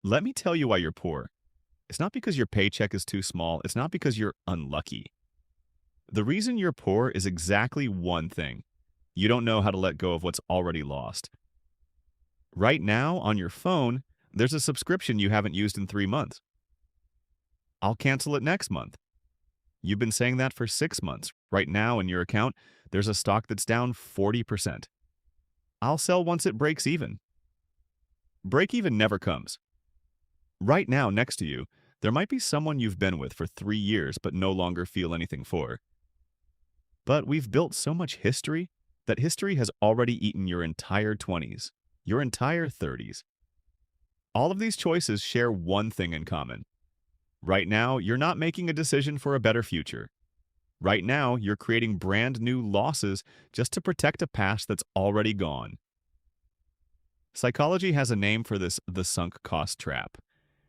Let me tell you why you're poor. It's not because your paycheck is too small. It's not because you're unlucky. The reason you're poor is exactly one thing. You don't know how to let go of what's already lost. Right now, on your phone, there's a subscription you haven't used in 3 months. I'll cancel it next month. You've been saying that for 6 months. Right now, in your account, there's a stock that's down 40%. I'll sell once it breaks even. Break even never comes. Right now, next to you, there might be someone you've been with for 3 years but no longer feel anything for. But we've built so much history that history has already eaten your entire 20s, your entire 30s. All of these choices share one thing in common. Right now, you're not making a decision for a better future. Right now, you're creating brand new losses just to protect a past that's already gone. Psychology has a name for this: the sunk cost trap.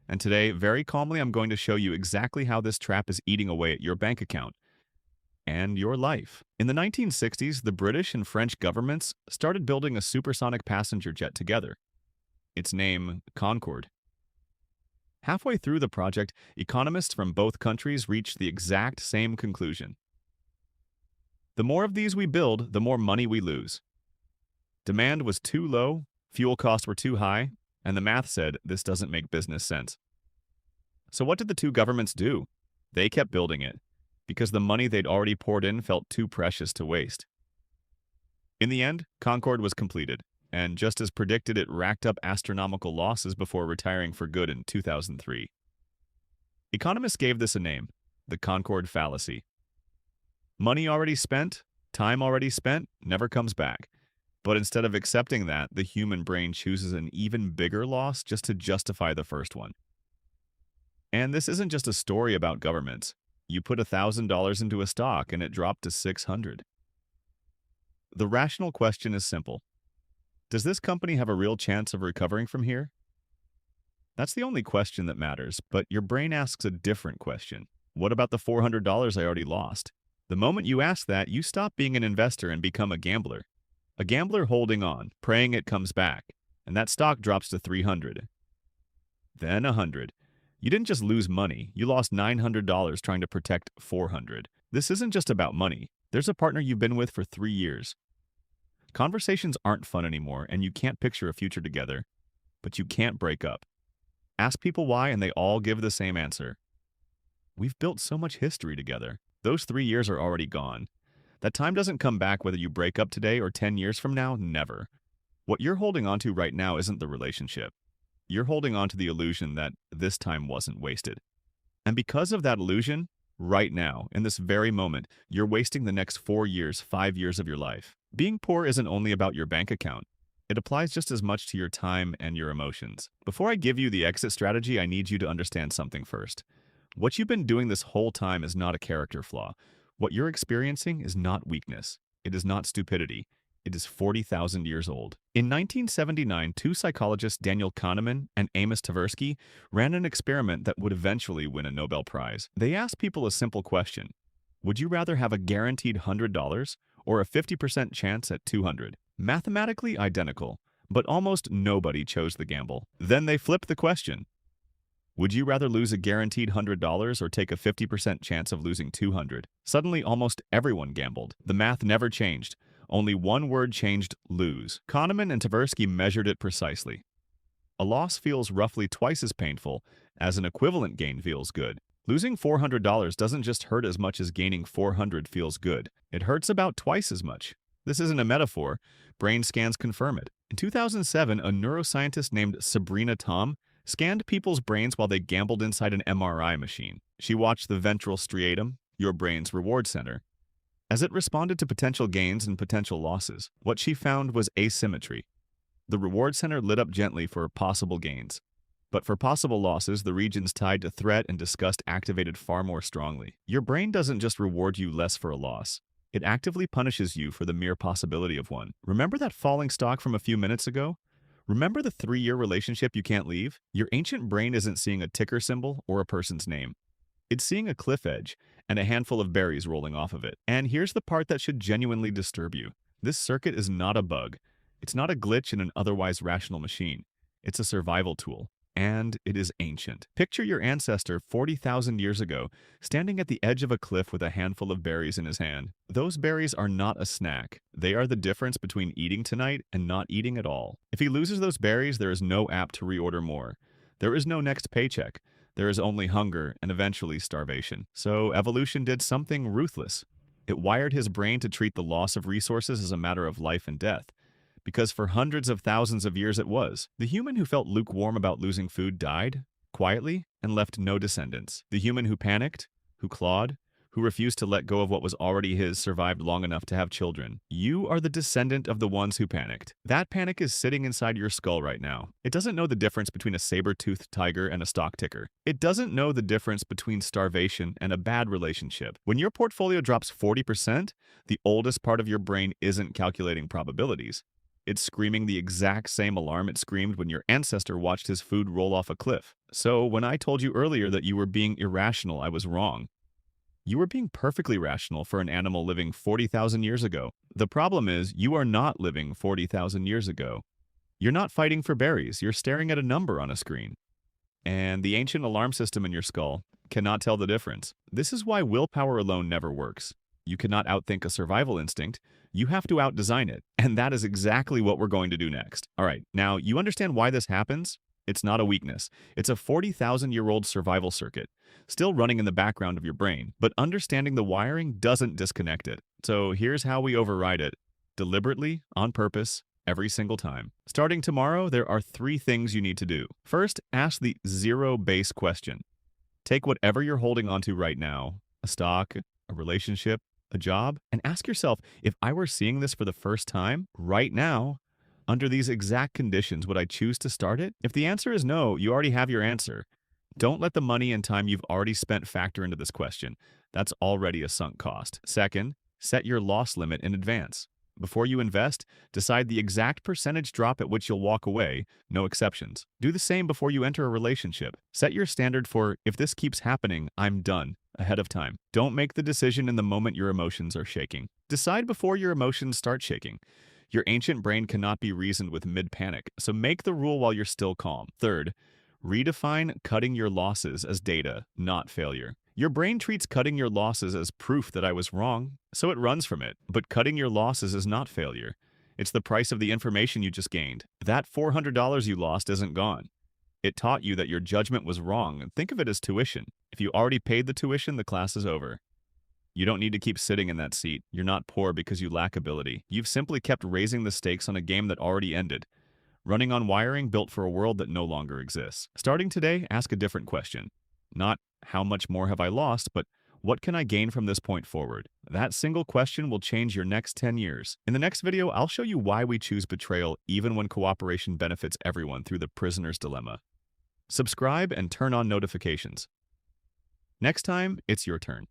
And today, very calmly, I'm going to show you exactly how this trap is eating away at your bank account and your life. In the 1960s, the British and French governments started building a supersonic passenger jet together. Its name, Concorde. Halfway through the project, economists from both countries reached the exact same conclusion. The more of these we build, the more money we lose. Demand was too low, fuel costs were too high, and the math said this doesn't make business sense. So what did the two governments do? They kept building it, because the money they'd already poured in felt too precious to waste. In the end, Concorde was completed, and just as predicted, it racked up astronomical losses before retiring for good in 2003. Economists gave this a name: the Concorde Fallacy. Money already spent, time already spent, never comes back. But instead of accepting that, the human brain chooses an even bigger loss just to justify the first one. And this isn't just a story about governments. You put $1,000 into a stock and it dropped to 600. The rational question is simple. Does this company have a real chance of recovering from here? That's the only question that matters, but your brain asks a different question. What about the $400 I already lost? The moment you ask that, you stop being an investor and become a gambler. A gambler holding on, praying it comes back, and that stock drops to 300. Then 100. You didn't just lose money, you lost $900 trying to protect 400. This isn't just about money. There's a partner you've been with for 3 years. Conversations aren't fun anymore, and you can't picture a future together, but you can't break up. Ask people why, and they all give the same answer. We've built so much history together. Those 3 years are already gone. That time doesn't come back whether you break up today or 10 years from now, never. What you're holding on to right now isn't the relationship. You're holding on to the illusion that this time wasn't wasted. And because of that illusion, right now, in this very moment, you're wasting the next 4 years, 5 years of your life. Being poor isn't only about your bank account. It applies just as much to your time and your emotions. Before I give you the exit strategy, I need you to understand something first. What you've been doing this whole time is not a character flaw. What you're experiencing is not weakness. It is not stupidity. It is 40,000 years old. In 1979, two psychologists, Daniel Kahneman and Amos Tversky, ran an experiment that would eventually win a Nobel Prize. They asked people a simple question. Would you rather have a guaranteed $100 or a 50% chance at 200? Mathematically identical, but almost nobody chose the gamble. Then they flipped the question. Would you rather lose a guaranteed $100 or take a 50% chance of losing 200? Suddenly, almost everyone gambled. The math never changed. Only one word changed: lose. Kahneman and Tversky measured it precisely. A loss feels roughly twice as painful as an equivalent gain feels good. Losing $400 doesn't just hurt as much as gaining 400 feels good. It hurts about twice as much. This isn't a metaphor. Brain scans confirm it. In 2007, a neuroscientist named Sabrina Tom scanned people's brains while they gambled inside an MRI machine. She watched the ventral striatum, your brain's reward center, as it responded to potential gains and potential losses. What she found was asymmetry. The reward center lit up gently for possible gains, but for possible losses, the regions tied to threat and disgust activated far more strongly. Your brain doesn't just reward you less for a loss. It actively punishes you for the mere possibility of one. Remember that falling stock from a few minutes ago? Remember the 3-year relationship you can't leave? Your ancient brain isn't seeing a ticker symbol or a person's name. It's seeing a cliff edge and a handful of berries rolling off of it. And here's the part that should genuinely disturb you. This circuit is not a bug. It's not a glitch in an otherwise rational machine. It's a survival tool. and it is ancient. Picture your ancestor 40,000 years ago, standing at the edge of a cliff with a handful of berries in his hand. Those berries are not a snack. They are the difference between eating tonight and not eating at all. If he loses those berries, there is no app to reorder more. There is no next paycheck. There is only hunger and eventually starvation. So evolution did something ruthless. It wired his brain to treat the loss of resources as a matter of life and death. Because for hundreds of thousands of years it was. The human who felt lukewarm about losing food died, quietly, and left no descendants. The human who panicked, who clawed, who refused to let go of what was already his survived long enough to have children. You are the descendant of the ones who panicked. That panic is sitting inside your skull right now. It doesn't know the difference between a saber-toothed tiger and a stock ticker. It doesn't know the difference between starvation and a bad relationship. When your portfolio drops 40%, the oldest part of your brain isn't calculating probabilities. It's screaming the exact same alarm it screamed when your ancestor watched his food roll off a cliff. So when I told you earlier that you were being irrational, I was wrong. You were being perfectly rational for an animal living 40,000 years ago. The problem is, you are not living 40,000 years ago. You're not fighting for berries, you're staring at a number on a screen. And the ancient alarm system in your skull cannot tell the difference. This is why willpower alone never works. You cannot outthink a survival instinct. You have to outdesign it. And that is exactly what we're going to do next. All right, now you understand why this happens? It's not a weakness. It's a 40,000-year-old survival circuit, still running in the background of your brain. But understanding the wiring doesn't disconnect it. So here's how we override it. Deliberately, on purpose, every single time. Starting tomorrow, there are 3 things you need to do. First, ask the zero-base question. Take whatever you're holding onto right now, a stock, a relationship, a job, and ask yourself, if I were seeing this for the first time, right now, under these exact conditions, would I choose to start it? If the answer is no, you already have your answer. Don't let the money and time you've already spent factor into this question. That's already a sunk cost. Second, set your loss limit in advance. Before you invest, decide the exact percentage drop at which you'll walk away, no exceptions. Do the same before you enter a relationship. Set your standard for, if this keeps happening, I'm done, ahead of time. Don't make the decision in the moment your emotions are shaking. Decide before your emotions start shaking. Your ancient brain cannot be reasoned with mid-panic, so make the rule while you're still calm. Third, redefine cutting your losses as data, not failure. Your brain treats cutting your losses as proof that I was wrong, so it runs from it. But cutting your losses is not failure. It's the price of the information you just gained. That $400 you lost isn't gone. It taught you that your judgment was wrong, and think of it as tuition. If you already paid the tuition, the class is over. You don't need to keep sitting in that seat. You're not poor because you lack ability. You've simply kept raising the stakes on a game that already ended. Running on wiring built for a world that no longer exists. Starting today, ask a different question. Not, how much more have I lost, but what can I gain from this point forward? That single question will change your next 10 years. In the next video, I'll show you why we choose betrayal even when cooperation benefits everyone through the prisoner's dilemma. Subscribe and turn on notifications. Next time, it's your turn.